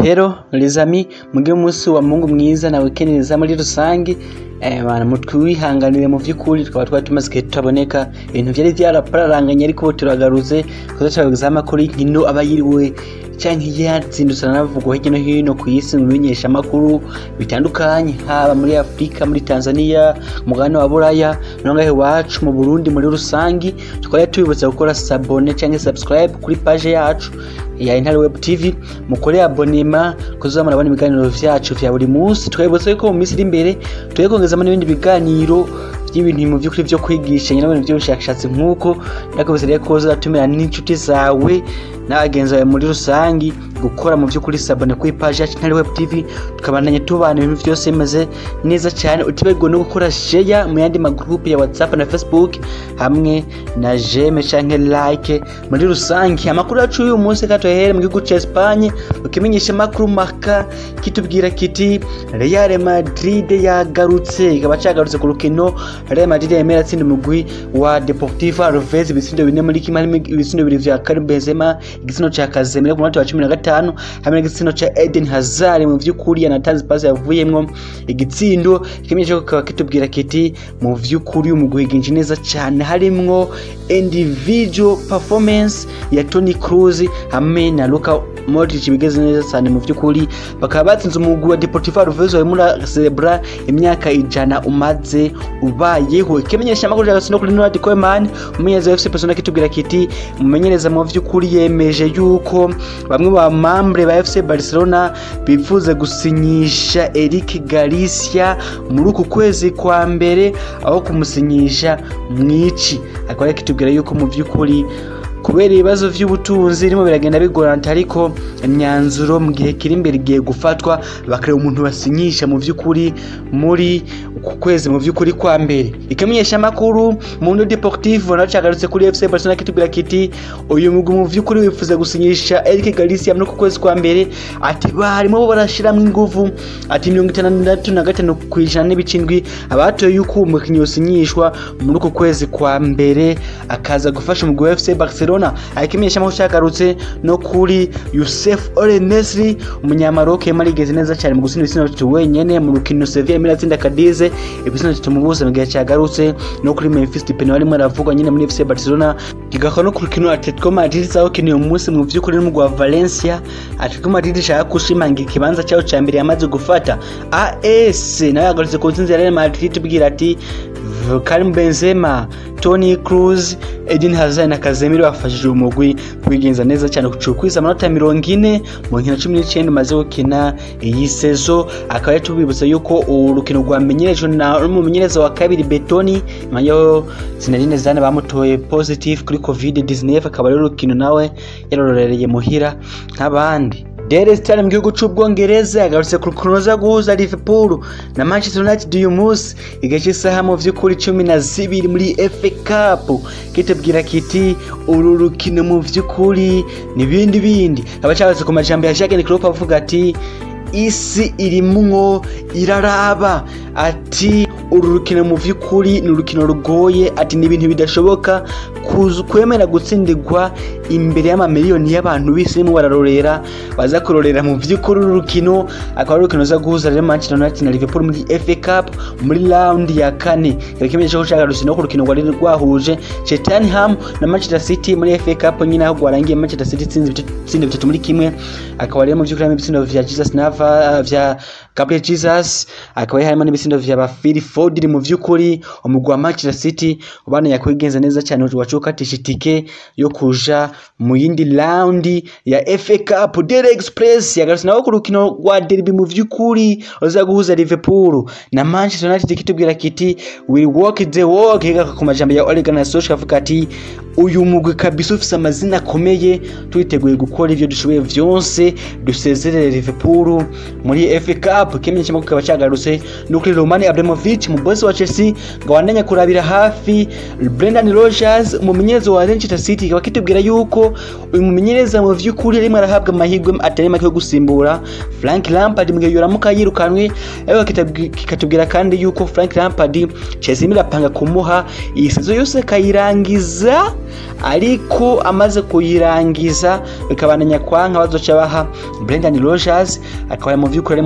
Hello les amis, muge munsi wa Mungu mwiza na weekend neza muri rusangi. Bana mutwihanganire mu vy'ukuri twaba tumaze tutaboneka ibintu byari byarapararanganye ariko turagaruze kuzaca kuri nkino abayiriwe canke yatsindusana navugwa hirya no hino ku isi mu bimenyesha makuru bitandukanye haba muri Afrika, muri Tanzania, mugano wa Buraya nongahe wacu mu Burundi muri rusangi. Tukaba tubibutsa gukora abone canke subscribe kuri page yacu ya Intare Web TV, mukore abonema kuzamura abana ibiganiro vyacu vya buri munsi. Twebutse ko mu minsi iri imbere twegongeza n'ibindi biganiro by'ibintu mu by'ukuri byo kwigisha nyina ibintu by'ubushakashatsi nk'uko nakubeseriye ko uzatumira n'inshuti zawe n'abagenzi bawe muri rusangi gukora mu by'ukuri sabone kuri page yacu Intare Web TV, tukabandanya tubana ibintu byose bimaze neza cyane. Utibego no gukora share mu yandi magroup ya WhatsApp na Facebook hamwe na j'aime canke like muri rusangi. Amakuru yacu uyu munsi katohere mu gihugu ca Espagne, ukimenyesha makuru maka kitubwira kiti Real Madrid yagarutse, ikaba cagarutse ku rukino Real Madrid yemera tsinda umugwi wa Deportivo Alaves ibisindo bine muri kimwe, ibisindo bibiri vya Karim Benzema, igisindo ca Casemiro ku munota wa 15 hamwe n'igisindo ca Eden Hazard mu vy'ukuri yanatanze pass yavuyemwo igitsindo. Ikimenyesha ko kitubwira kiti mu vy'ukuri umugwi ginje neza cyane, harimwo individual performance ya Toni Kroos hamwe na Luka Modric bigeze neza cyane mu vy'ukuri, bakaba batsinze umugwi wa Deportivo Alaves wa muri celebra imyaka 100 umaze ubayeho. Ikimenyesha amakuru cyangwa no kuri Ronald Koeman umumenyereza wa FC Barcelona kitubwira kiti umumenyereza mu vy'ukuri yemeje yuko bamwe ba membre ba FC Barcelona bifuza gusinyisha Eric Garcia muri uku kwezi kwa mbere aho kumusinyisha mwici. Akaba kitubwira yuko mu vy'ukuri kubera ibibazo vy'ubutunzi irimo biragenda bigorana, ariko imyanzuro mu gihe kiri imbere igiye gufatwa bakare umuntu basinyisha mu vy'ukuri muri uku kwezi mu vy'ukuri kwa mbere. Ikamenyesha amakuru Mundo Deportivo nacagarutse kuri FC Barcelona kitubwira kiti uyu mugwi mu vy'ukuri wifuza gusinyisha Eric Garcia muri uku kwezi kwa mbere, ati barimo barashiramwe inguvu, ati 65% n'ibicindwi abatoye yuko umukinyi yosinyishwa muri uku kwezi kwa mbere akaza gufasha umugwi wa FC Barcelona. Akimenyesha amakuru cagarutse no kuri Youssef El Nesri umunyamaroc yamarigize neza cyane mu gusinda ibitsina bitatu wenyene mu rukino Sevilla iratsinda Cadiz ibitsina bitatu mu buso mu gihe cagarutse no kuri Memphis Depay wari muravugwa nyine muri FC Barcelona, kigakora no ku rukino Atletico Madrid zaho kiniye umunsi mu vy'ukuri n'umugwi wa Valencia. Atletico Madrid ishaka kushimangira ikibanza cyaho ca mbere yamaze gufata. AS nayo yagarutse ku ntsinzi ya Real Madrid tubwira ati Karim Benzema, Toni Kroos, Eden Hazard na Casemiro bafashije umugwi kwigenza neza cyane kucukwiza amanota 40 mu nkino 19 maze gukina iyi sezo. Akaba yatubibutsa yuko urukino rwamenyerejwe na umumenyereza wa kabiri Betoni manyo Zinedine Zidane bamutoye positive kuri COVID-19, akaba rero urukino nawe yarorereye muhira nk'abandi. Daily Star mu gihugu c'Ubwongereza yagarutse ku rukino guhuza Liverpool na Manchester United uyu munsi igace isaha mu vy'ukuri 12 muri FA Cup. Kitubwira kiti uru rukino mu vy'ukuri nibindi abacabaze ku majambo ya Jurgen Klopp avuga ati isi irimwo iraraba, ati uru rukino mu vy'ukuri ni urukino rugoye, ati n'ibintu bidashoboka kwemera gutsindirwa imbere y'amamiliyoni y'abantu bisimo bararorera baza kurorera mu vy'ukuri urukino. Akaba urukino za guhuza Real Manchester United na Liverpool muri FA Cup muri round ya 4. Yakimenyesha ko cyagarutse no ku rukino rwari rwahuje Tottenham na Manchester City muri FA Cup nyine aho gwarangiye Manchester City tsinze bitatu muri kimwe. Akaba rero mu vy'ukuri ibitsindo vya Jesus Nava vya Gabriel Jesus, akaba harimo n'ibisindo vya Phil Foden mu vy'ukuri umugwa Manchester City ubana yakwigenza neza cyane wacukatisha itike yo kuja mu yindi round ya FA Cup. Daily Express yagarutse naho ku rukino rwa derby mu vy'ukuri uza guhuza Liverpool na Manchester United kitubwira kiti we walk the walk. Ku majambo ya Ole Gunnar Solskjaer avuga ati uyu mugwi kabisa ufise amazina akomeye, twiteguye gukora ivyo dushoboye vyose dusezerere Liverpool muri FA Cup. Kimenyesha makuru kaba cyagarutse no kuri Roman Abramovich mu boss wa Chelsea ngo wandanya kurabira hafi Brendan Rodgers umumenyereza wa Manchester City, kaba kitubwira yuko uyu mumenyereza mu vy'ukuri arimo arahabwa amahirwe atari make yo gusimbura Frank Lampard mu gihe yoramuka yirukanwe. Ariko kikatubwira kandi yuko Frank Lampard Chelsea irapanga kumuha iyi season yose kayirangiza, ariko amaze kuyirangiza bikabananya kwanka bazoca baha Brendan Rodgers. Akaba mu vy'ukuri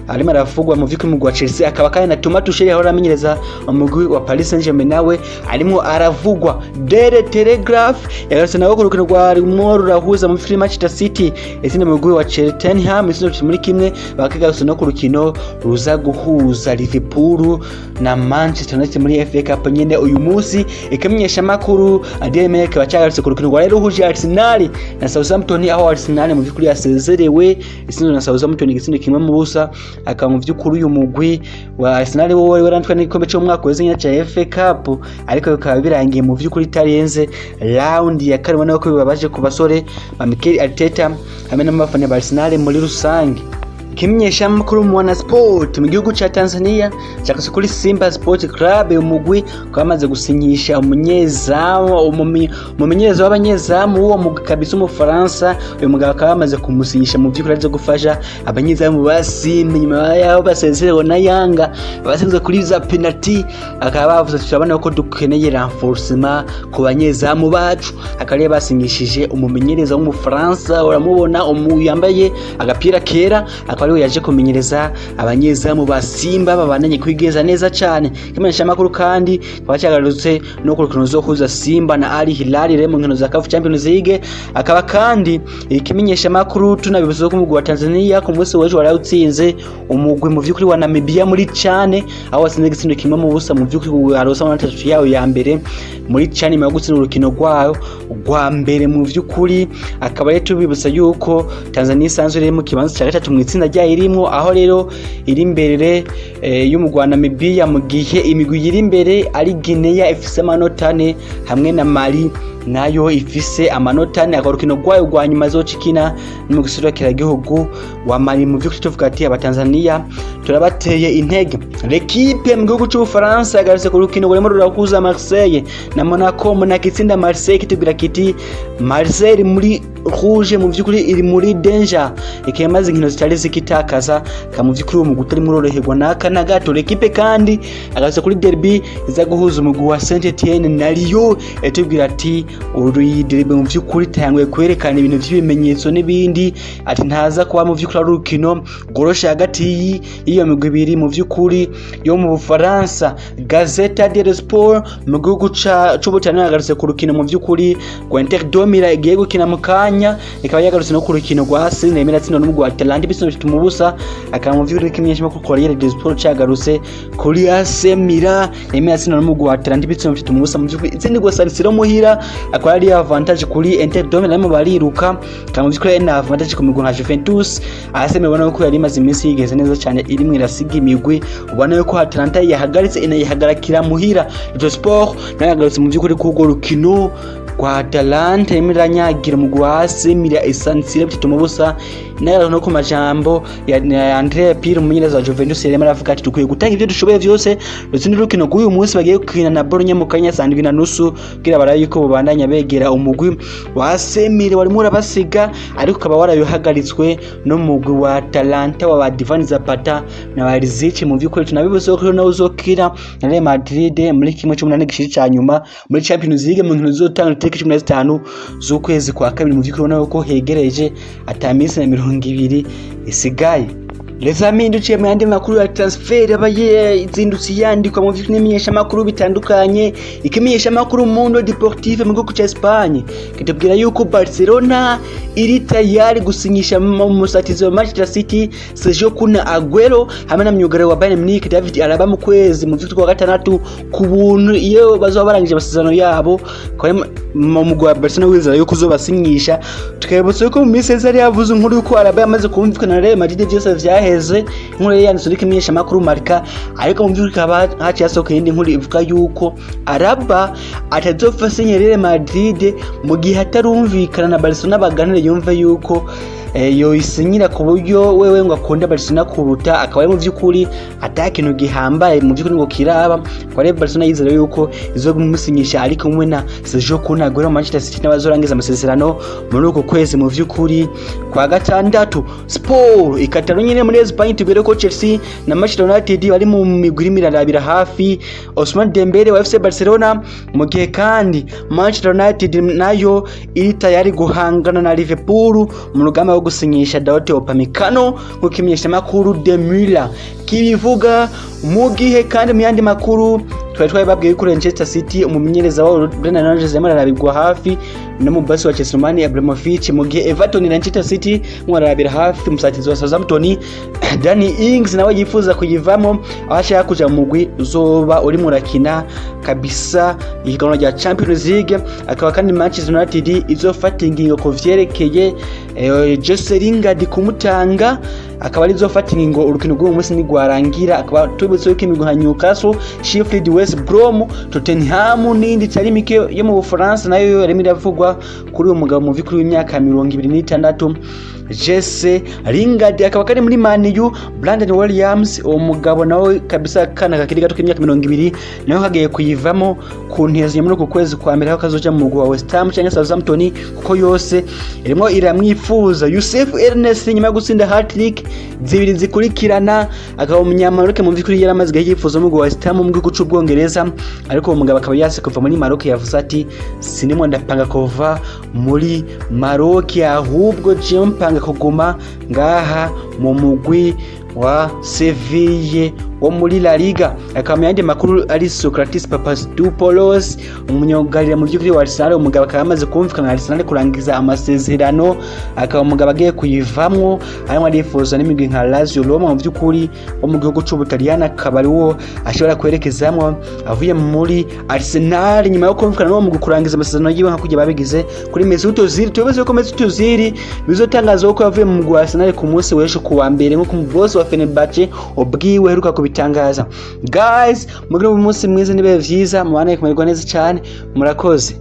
arimo aravugwa mu vy'ukuri mu gwa Chelsea, akaba kandi na Thomas Tuchel yahora amenyereza umugwi wa Paris Saint-Germain nawe arimo aravugwa. Daily Telegraph yagarutse nawe ku rukino rwa rurahuza mu vy'ukuri Manchester City izindi mu mugwi wa Cheltenham isino muri kimwe, bakagarutse no ku rukino ruza guhuza Liverpool na Manchester United muri FA Cup nyene uyu munsi. Ikamenyesha makuru ADM kaba cyagarutse ku rukino rwa ruhuje Arsenal na Southampton, aho Arsenal mu vy'ukuri yasezerewe isino na Southampton igitsinde kimwe mu busa. Akaba mu vy'ukuri uyu mugwi wa Arsenal wowe warantwa n'igikombe cyo mu mwaka weze nya cha FA Cup, ariko bikaba birangiye mu vy'ukuri tarenze round ya karimo nako bibabaje ku basore ba Mikel Arteta hamwe n'abafana ba Arsenal muri rusange. Kimenyesha makuru Mwana Sport mu gihugu ca Tanzania cyakase kuri Simba Sport Club umugwi kwamaze gusinyisha umumenyereza w'abanyezamu uwo mugwi kabisa mu Faransa. Uyu mugabo akaba amaze kumusinyisha mu vy'ukuri aje gufasha abanyezamu basimye nyuma yaho basezerewe na Yanga basinze kuri za penalty. Akaba bavuze turabona ko dukeneye renforcement ku banyezamu bacu, akaba basinyishije umumenyereza wo mu Faransa. Uramubona yambaye agapira kera, akaba yaje kumenyereza abanyezamu ba Simba babandanye kwigeza neza cyane. Kimenyesha makuru kandi twacagarutse no ku rukino zo kuza Simba na Al Hilal mu nkino za CAF Champions League. Akaba kandi ikimenyesha makuru tunabibuze ko umugwi wa Tanzania ku munsi w'ejo warawutsinze umugwi mu vy'ukuri wa Namibia muri Chane, aho wasinze igitsindo kimwe mu busa. Mu vy'ukuri arosa na tatu yawo ya mbere muri Chane mu gutsinda urukino rwayo rwa mbere mu vy'ukuri. Akaba rero tubibutsa yuko Tanzania isanzwe iri mu kibanza cya gatatu mu itsinda rya irimo, aho rero iri imbere y'umugwi wa Namibia mu gihe imigwi iri imbere ari Guinea ifise amanota 4 hamwe na Mali nayo ifise amanota 4. Akarukino rwayo rwa nyuma zocikina mu gisura kiragihugu wa Mali. Mu vy'ukuri tuvuga ati abatanzania turabateye intege. L'équipe mu gihugu cy'u Faransa yagarutse ku rukino rurimo rurakuza Marseille na Monaco. Monaco itsinda Marseille kitubwira kiti Marseille muri rouge mu vy'ukuri iri muri danger, ikemaze inkino zitari zikitakaza kamu vy'ukuri mu gutari muroroherwa naka na gato. L'équipe kandi agarutse kuri derby iza guhuza umugwi wa Saint-Etienne na Lyon, etubwira ati uri derby mu vy'ukuri tayangwe kwerekana ibintu by'ibimenyetso n'ibindi, ati ntaza kuba mu vy'ukuri ari urukino goroshe hagati iyo migwi ibiri mu vy'ukuri yo mu Bufaransa. Gazeta dello Sport mu gihugu c'Ubutaliyano yagarutse ku rukino mu vy'ukuri rwa Inter de Milan igiye gukina mu kanya, ikaba yagarutse no ku rukino rwa Arsenal nemera tsino n'umugwi wa Atalanta bisino bituma ubusa. Akaba mu vy'ukuri kimenyesha ko Corriere dello Sport cyagarutse kuri AC Milan nemera tsino n'umugwi wa Atalanta bisino bituma ubusa. Mu vy'ukuri izindi go San Siro muhira akaba ari avantage kuri Inter de Milan mu bariruka, akaba mu vy'ukuri na avantage ku migwi nka Juventus. AC Milan ubona ko yari imaze iminsi yigeze neza cyane iri mu irasiga imigwi, ubona ko Atalanta yahagaritse inayihagarikira muhira. Dello Sport nayo yagarutse mu vy'ukuri ku rukino kwa Atalanta imiranyagira mu gwase mira esansire bituma busa. Nayo no ku majambo ya Andrea Pirlo umumenyereza wa Juventus yari aravuga ati dukwiye gutanga ivyo dushoboye vyose ndetse n'urukino rw'uyu munsi bagiye gukina na Bologna mu kanya 7:30 kugira baraye yuko bubandanya begera umugwi wa Semire wari muri abasiga, ariko kaba warayohagaritswe no mugwi wa Atalanta wa Ivan Zapata na Barisic. Mu vy'ukuri tunabibuze ko nawo uzokira na Real Madrid muri kimwe cy'umunani gishiri cyanyuma muri Champions League mu nkino zotanga 15 z'ukwezi kwa kabiri. Mu vy'ukuri nawo ko hegereje atamisi na 20 isigaye. Les amis duciye mu yandi makuru ya transfer abaye izindutsi yandikwa mu vy'iminyesha makuru bitandukanye. Ikimenyesha makuru Mundo Deportivo mu gihugu ca Espagne kitubwira yuko Barcelona iri tayari gusinyisha umusatizi wa Manchester City Sergio Kun Aguero hamwe na myugariro wa Bayern Munich David Alaba mu kwezi mu vy'ukuri wa gatandatu ku buntu iyo bazoba barangije amasezerano yabo. Mu mugwi wa Barcelona wizera yuko uzobasinyisha. Tukayibutsa ko mu minsi yari yavuze inkuru yuko Alaba yamaze kumvikana na Real Madrid byose vyahe inkuru yanditse ikimenyesha makuru Marca, ariko mu by'ukuri kaba haci yasohoka indi nkuru ivuga yuko Alaba atazofasinya Real Madrid mu gihe atarumvikana na Barcelona baganire yumve yuko yo isinyira ku buryo wewe ngo akunda Barcelona kuruta akaba ari mu by'ukuri atakintu gihambaye mu by'ukuri ngo kiraba kwa rero Barcelona yizera yuko izo gumusinyisha ariko umwe na Sergio Kun Aguero Manchester City n'abazorangiza amasezerano muri uko kwezi mu by'ukuri kwa gatandatu. Sport ikataro nyine muri Spain tubere ko Chelsea na Manchester United bari mu migwi mirarabira hafi Ousmane Dembele wa FC Barcelona, mu gihe kandi Manchester United nayo iri tayari guhangana na Liverpool mu rugamba rwo gusinyisha Dayot Upamecano kukimenyesha makuru de Müller kibivuga. Mu gihe kandi mu yandi makuru twari babwiye ko Manchester City umumenyereza wa Brendan Rodgers yamararabirwa hafi no mu basi wa Chelsea Roman Abramovich, mu gihe Everton na Manchester City mwararabira hafi musatizi wa Southampton Danny Ings nawe yifuza kuyivamo abashaka kuja mu mugwi uzoba uri murakina kabisa ihiganwa rya Champions League. Akaba kandi Manchester United izofata ingingo ko vyerekeye Jesse Lingard kumutanga, akaba ari izofata ingingo urukino rw'uwo munsi nigwarangira. Akaba tubutse ko imigwi nka Newcastle, Sheffield, West Brom, Tottenham n'indi cyari mike yo mu Bufaransa nayo yarimo iravugwa kuri uwo mugabo mu vikuru w'imyaka 26 Jesse Lingard. Akaba kari muri Man U Brandon Williams, uwo mugabo nawe kabisa kana kakiri gato k'imyaka 20 nayo kagiye kuyivamo ku ntezo muri uko kwezi kwa mbere aho kazoja mu mugwi wa West Ham cyangwa Southampton kuko yose irimo iramwifuza. Youssef Ernest nyuma yo gutsinda hat-trick zibiri zikurikirana akaba umunyamaroke mu vikuru yaramaze yifuza mu mugwi wa West Ham mu gihugu cy'Ubwongereza, ariko uwo mugabo akaba yase kuva muri Maroc yavuze ati sinimo ndapanga kuva muri Maroc ahubwo je mpanga kuguma ngaha mu mugwi wa Seville wo muri La Liga. Akaba yandi makuru ari Socrates Papadopoulos umunyogarira mu by'ukuri wa Arsenal, umugabo akaba amaze kumvikana na Arsenal kurangiza amasezerano, akaba umugabo agiye kuyivamwo arimo arifuza n'imigwi nka Lazio, Roma mu by'ukuri wo mu gihugu cy'Ubutaliyani akaba ari wo ashobora kwerekezamwo avuye muri Arsenal nyuma yo kumvikana n'uwo mu kurangiza amasezerano yiwe nka kujya babigize kuri Mesut Ozil. Tubize ko Mesut Ozil bizotangaza ko yavuye mu mugwi wa Arsenal ku munsi w'ejo ku wa mbere nko ku boss wa Fenerbahce ubwiwe heruka kubitangaza. Guys, mugire umunsi mwiza nibe vyiza mubane kumererwa neza cyane, murakoze.